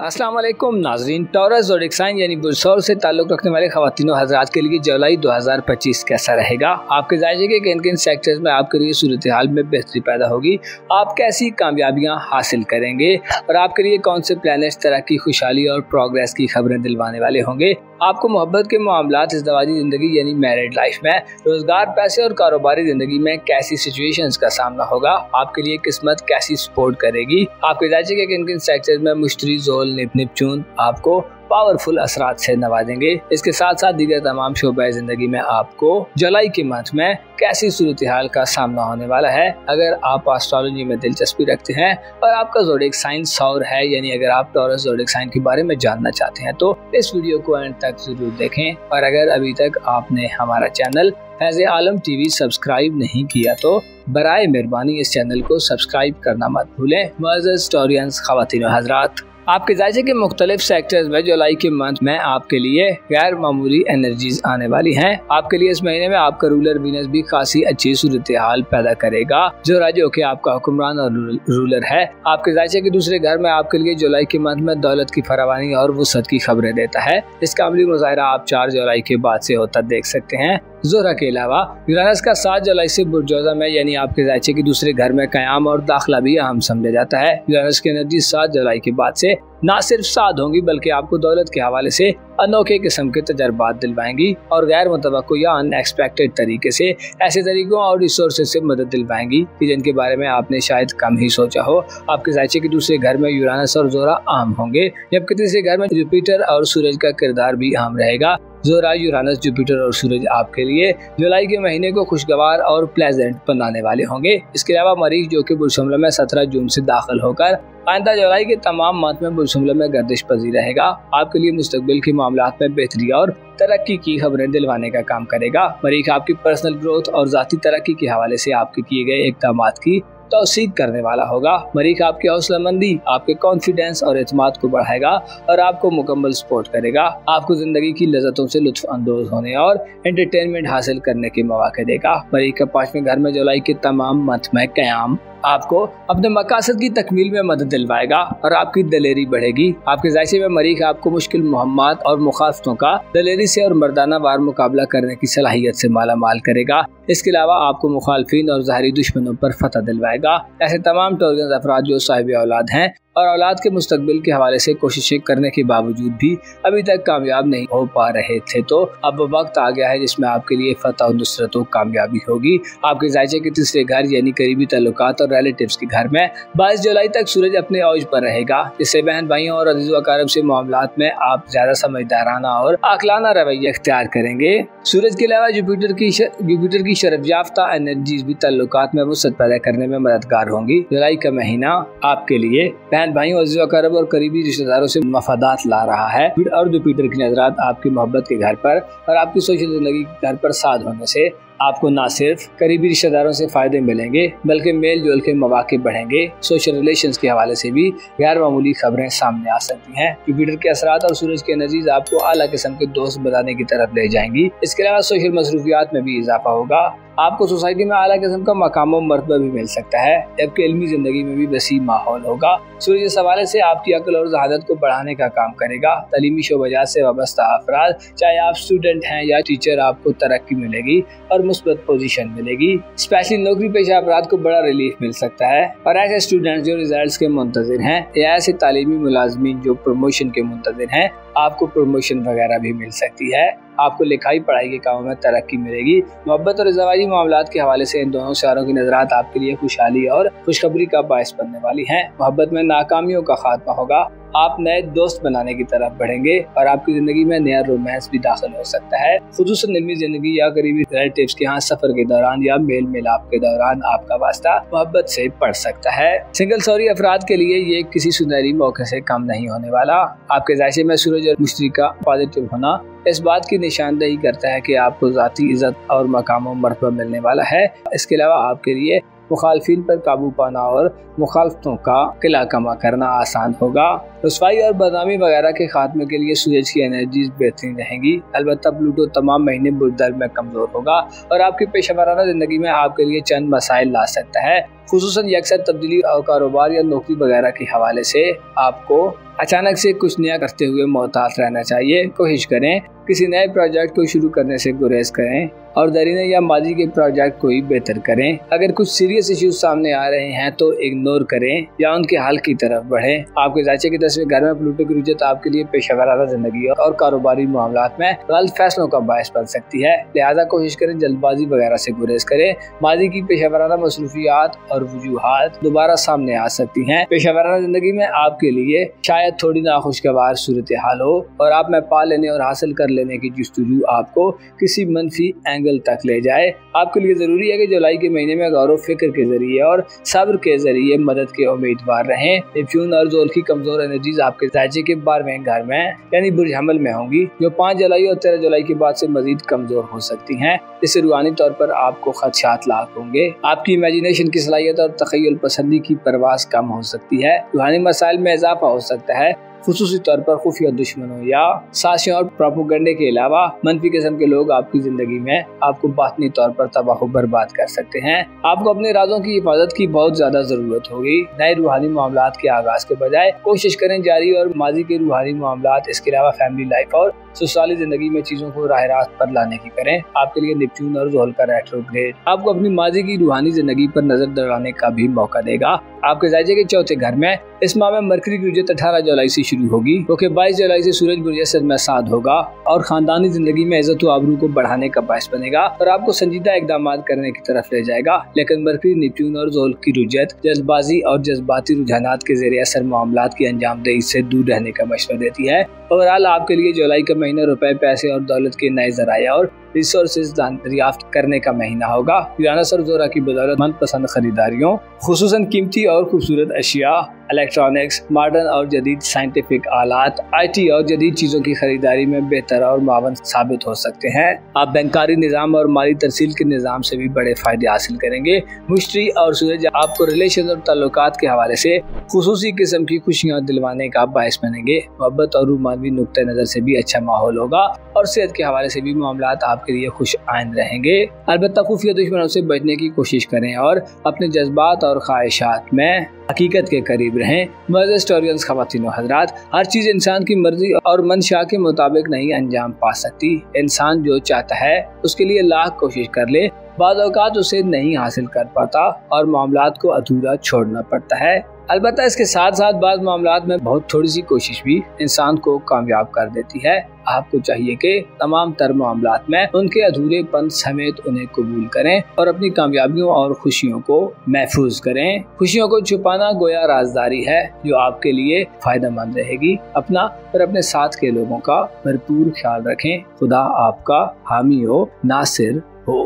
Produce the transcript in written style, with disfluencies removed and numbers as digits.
अस्सलाम वालेकुम नाजरीन। टॉरस ज़ोडिएक साइन यानी बुर्सौर से ताल्लुक़ रखने वाले ख़वातीनो हज़रात के लिए जुलाई 2025 कैसा रहेगा। आपके जायजे के किन किन सेक्टर्स में आपके लिए सूरत हाल में बेहतरी पैदा होगी, आप कैसी कामयाबियाँ हासिल करेंगे और आपके लिए कौन से प्लैनेट्स तरक्की, खुशहाली और प्रोग्रेस की खबरें दिलवाने वाले होंगे। आपको मोहब्बत के मामलात, इज़दवाजी ज़िंदगी यानी मैरिड लाइफ में, रोज़गार, पैसे और कारोबारी ज़िंदगी में कैसी सिचुएशंस का सामना होगा, आपके लिए किस्मत कैसी सपोर्ट करेगी। आपके जायजे के किन किन सेक्टर्स में मुश्तरी, ज़ोल, नेपच्यून आपको पावरफुल असरात से नवाजेंगे। इसके साथ साथ दीगर तमाम शोबे जिंदगी में आपको जुलाई के मंथ में कैसी सूरत हाल का सामना होने वाला है। अगर आप एस्ट्रोलॉजी में दिलचस्पी रखते हैं और आपका ज़ोडिएक साइन सौर है, यानी अगर आप टॉरस ज़ोडिएक साइन के बारे में जानना चाहते हैं तो इस वीडियो को एंड तक जरूर देखें। और अगर अभी तक आपने हमारा चैनल फैज़ आलम टीवी सब्सक्राइब नहीं किया तो बराए मेहरबानी इस चैनल को सब्सक्राइब करना मत भूलें। मुअज़्ज़ज़ हिस्टोरियंस, ख़वातीन और हज़रात, आपके जायजे के मुख्तलिफ सेक्टर्स में जुलाई के मंथ में आपके लिए गैर मामूली एनर्जीज आने वाली हैं। आपके लिए इस महीने में आपका रूलर वीनस भी खासी अच्छी सूरत हाल पैदा करेगा, जो कि आपका हुक्मरान और रूलर है। आपके जायजे के दूसरे घर में आपके लिए जुलाई के मंथ में दौलत की फरावानी और वुसअत की खबरें देता है। इसका अमली मुज़ाहिरा आप 4 जुलाई के बाद से होता देख सकते हैं। ज़ोहरा के अलावा यूरानस का 7 जुलाई से बुर्जोज़ा में यानी आपके जायचे के दूसरे घर में क़याम और दाखिला भी अहम समझा जाता है। यूरानस की एनर्जी 7 जुलाई के बाद से न सिर्फ साथ होंगी बल्कि आपको दौलत के हवाले से अनोखे किस्म के तजर्बात दिलवाएंगी और गैर मुतवक्को या अनएक्सपेक्टेड तरीके से ऐसे तरीकों और रिसोर्सेज से मदद दिलवाएंगी कि जिनके बारे में आपने शायद कम ही सोचा हो। आपके जायचे के दूसरे घर में यूरानस और ज़ोहरा अहम होंगे, जबकि तीसरे घर में जुपिटर और सूरज का किरदार भी अहम रहेगा। ज़ोहरा, यूरानस, जुपिटर और सूरज आपके लिए जुलाई के महीने को खुशगवार और प्लेजेंट बनाने वाले होंगे। इसके अलावा मरीख, जो कि बुर्ज हमला में 17 जून से दाखिल होकर आइंदा जुलाई के तमाम मंथ में बुर्ज हमला में गर्दिश पजीर रहेगा, आपके लिए मुस्तकबिल के मामलात में बेहतरी और तरक्की की खबरें दिलवाने का काम करेगा। मरीख आपकी पर्सनल ग्रोथ और ज़ाती तरक्की के हवाले से आपके किए गए इक़दामात की तौसीक करने वाला होगा। मरीख आपकी हौसलामंदी, आपके कॉन्फिडेंस और एतमाद को बढ़ाएगा और आपको मुकम्मल सपोर्ट करेगा। आपको जिंदगी की लज़्ज़तों से लुत्फ अंदोज होने और एंटरटेनमेंट हासिल करने के मौके देगा। मरीख का 5वें घर में जुलाई के तमाम मंथ में क़याम आपको अपने मकासद की तकमील में मदद दिलवाएगा और आपकी दलेरी बढ़ेगी। आपके जायसे में मरीख आपको मुश्किल मुहम्मत और मुखालफतों का दलेरी से और मर्दाना वार मुकाबला करने की सलाहियत से माला माल करेगा। इसके अलावा आपको मुखालफिन और ज़ाहिरी दुश्मनों पर फतह दिलवाएगा। ऐसे तमाम टॉरस अफराद जो साहिब औलाद हैं और औलाद के मुस्तकबिल के हवाले से कोशिशें करने के बावजूद भी अभी तक कामयाब नहीं हो पा रहे थे, तो अब वक्त आ गया है जिसमें आपके लिए फतह और नुसरत और कामयाबी होगी। आपके जायचे के तीसरे घर यानी करीबी ताल्लुकात और रिलेटिव्स के घर में 22 जुलाई तक सूरज अपने औज पर रहेगा, जिससे बहन भाइयों और अज़ीज़ व अक़ारिब से मामलात में आप ज्यादा समझदाराना और आकलाना रवैया इख्तियार करेंगे। सूरज के अलावा जुपिटर की शरफ याफ्ता एनर्जीज भी ताल्लुकात में वुसअत पैदा करने में मददगार होंगी। जुलाई का महीना आपके लिए बहन भाइयों, अज़ीज़ व अक़ारिब और करीबी रिश्तेदारों से मफादात ला रहा है और जुपिटर की नज़रात आपकी मोहब्बत के घर पर और आपकी सोशल जिंदगी के घर पर साथ होने से आपको न सिर्फ करीबी रिश्तेदारों से फ़ायदे मिलेंगे बल्कि मेल जोल के मौके बढ़ेंगे। सोशल रिलेशंस के हवाले से भी गैर मामूली खबरें सामने आ सकती हैं। जुपिटर के असरात और सूरज की एनर्जीज आपको आला किस्म के दोस्त बनाने की तरफ ले जाएंगी। इसके अलावा सोशल मसरूफियात में भी इजाफा होगा। आपको सोसाइटी में आला किस्म का मकाम और मर्तबा भी मिल सकता है, जबकि इल्मी जिंदगी में भी वसी माहौल होगा। सूरज इस हवाले से आपकी अक्ल और जहादत को बढ़ाने का काम करेगा। तालीमी शोबाजात से वाबस्ता अफराद, चाहे आप स्टूडेंट हैं या टीचर, आपको तरक्की मिलेगी और मुस्बत पोजीशन मिलेगी। स्पेशली नौकरी पेशा अफराद को बड़ा रिलीफ मिल सकता है और ऐसे स्टूडेंट्स जो रिजल्ट्स के मुंतज़िर हैं या ऐसे तालीमी मुलाजमीन जो प्रमोशन के मुंतज़िर हैं, आपको प्रमोशन वगैरह भी मिल सकती है। आपको लिखाई पढ़ाई के कामों में तरक्की मिलेगी। मोहब्बत और ज़वाजी मामलात के हवाले से इन दोनों सितारों की नज़रात आपके लिए खुशहाली और खुशखबरी का बायस बनने वाली हैं। मोहब्बत में नाकामियों का खात्मा होगा, आप नए दोस्त बनाने की तरफ बढ़ेंगे और आपकी जिंदगी में नया रोमांस भी दाखिल हो सकता है। खुसूसन इल्मी जिंदगी या करीबी रिलेटिव्स के यहाँ सफर के दौरान या मेल मिलाप के दौरान आपका वास्ता मोहब्बत से पड़ सकता है। सिंगल सॉरी अफराद के लिए ये किसी सुनहरी मौके से कम नहीं होने वाला। आपके जायसे में सूरज और मुश्तरी का पॉजिटिव होना इस बात की निशानदेही करता है कि आपको ज़ाती इज़्ज़त और मकाम और मर्तबा मिलने वाला है। इसके अलावा आपके लिए मुखालफिन पर काबू पाना और मुखालफतों का किला कमा करना आसान होगा। रुसवाई और बदनामी वगैरह के खात्मे के लिए सूरज की एनर्जीज बेहतरीन रहेंगी। अलबत्ता प्लूटो तमाम महीने बुर्दल में कमज़ोर होगा और आपकी पेशा वराना ज़िंदगी में आपके लिए चंद मसाइल ला सकता है। खुसूसन यकसर तब्दीली और कारोबार या नौकरी वगैरह के हवाले से आपको अचानक से कुछ नया करते हुए मोहतात रहना चाहिए। कोशिश करें किसी नए प्रोजेक्ट को शुरू करने से गुरेज करें और दरीने या माजी के प्रोजेक्ट को ही बेहतर करें। अगर कुछ सीरियस इश्यूज सामने आ रहे हैं तो इग्नोर करें या उनके हल की तरफ बढ़ें। आपके जायचे की 10वें घर में प्लूटो की रुजत आपके लिए पेशेवराना जिंदगी और कारोबारी मामलात में गलत फैसलों का बायस बन सकती है, लिहाजा कोशिश करें जल्दबाजी वगैरह से गुरेज करें। माजी की पेशेवराना मसरूफियात और वजूहात दोबारा सामने आ सकती हैं। पेशेवराना जिंदगी में आपके लिए शायद थोड़ी नाखुशगवार सूरत हाल हो और आप में पा लेने और हासिल कर लेने की जुस्तजू आपको किसी मनफी एंगल तक ले जाए। आपके लिए जरूरी है कि जुलाई के महीने में गौर फिक्र के जरिए और सब्र के जरिए मदद के उम्मीदवार रहें। नेपच्यून और ज़ोल की कमजोर एनर्जीज आपके जायचे के 12वें घर में यानी बुर्ज हमल में होंगी, जो 5 जुलाई और 13 जुलाई के बाद से मजीद कमजोर हो सकती हैं। इससे रूहानी तौर पर आपको खदशात लाक होंगे। आपकी इमेजिनेशन की सलाहियत और तखय्युल पसंदी की परवास कम हो सकती है। रूहानी मसाइल में इजाफा हो सकता है, खुसूसी तौर पर खुफिया दुश्मनों या साजिशों और प्रोपेगेंडे के अलावा मनफी किस्म के लोग आपकी जिंदगी में आपको बातनी तौर पर तबाह बर्बाद कर सकते हैं। आपको अपने राजों की हिफाजत की बहुत ज्यादा जरूरत होगी। नए रूहानी मामलात के आगाज के बजाय कोशिश करें जारी और माजी के रूहानी मामलात, इसके अलावा फैमिली लाइफ और ससुराली जिंदगी में चीजों को राह रास्त पर लाने की करें। आपके लिए नेपच्यून और ज़ोहल का रेट्रोग्रेड आपको अपनी माजी की रूहानी जिंदगी पर नजर दौड़ाने का भी मौका देगा। आपके जायचे के 4थे घर में इस माह में मरकरी की रुजत 18 जुलाई से शुरू होगी, क्योंकि 22 जुलाई से सूरज बुर्ज असद में साध होगा और खानदानी जिंदगी में इज्जत व आबरू को बढ़ाने का बायस बनेगा और आपको संजीदा इकदाम करने की तरफ ले जाएगा। लेकिन मरकरी, नेपच्यून और ज़ोहल की रुजत जल्दबाजी और जज्बाती रुझानात के जरिए असर मामलात की अंजामदेही से दूर रहने का मशवरा देती है। ओवरऑल आपके लिए जुलाई का महीना रुपए, पैसे और दौलत के नए जराया और रिसोर्सेज दरियाफ्त करने का महीना होगा। यूरानस और ज़ोरा की बदौलत मनपसंद खरीदारियों, खुसूसन कीमती और खूबसूरत अशिया, इलेक्ट्रॉनिक्स, मॉडर्न और जदीद साइंटिफिक आलात, IT और जदीद चीज़ों की खरीदारी में बेहतर और मावन साबित हो सकते हैं। आप बैंकारी निज़ाम और माली तरसील के निज़ाम से भी बड़े फायदे हासिल करेंगे। मुश्तरी और सूरज आपको रिलेशन और ताल्लुकात के हवाले से खुसूसी किस्म की खुशियाँ दिलवाने का बायस बनेंगे। मोहब्बत और रूमानवी नुक्ते नज़र से भी अच्छा माहौल होगा और सेहत के हवाले से भी मामलात आपके लिए खुश आइंद रहेंगे। अलबत्ता खुफिया दुश्मनों से बचने की कोशिश करें और अपने जज्बात और ख्वाहिशात में हकीकत के करीब रहें। मज़े स्टोरियंस ख़वातीन व हज़रात, हर चीज़ इंसान की मर्जी और मंशा के मुताबिक नहीं अंजाम पा सकती। इंसान जो चाहता है उसके लिए लाख कोशिश कर ले, बाद औक़ात उसे नहीं हासिल कर पाता और मामलात को अधूरा छोड़ना पड़ता है। अलबत्ता इसके साथ साथ बाज़ मामलात में बहुत थोड़ी सी कोशिश भी इंसान को कामयाब कर देती है। आपको चाहिए कि तमाम तर मामलात में उनके अधूरेपन समेत उन्हें कबूल करें और अपनी कामयाबियों और खुशियों को महफूज करें। खुशियों को छुपाना गोया राजदारी है जो आपके लिए फायदेमंद रहेगी। अपना और अपने साथ के लोगों का भरपूर ख्याल रखें। खुदा आपका हामी हो, नासिर हो।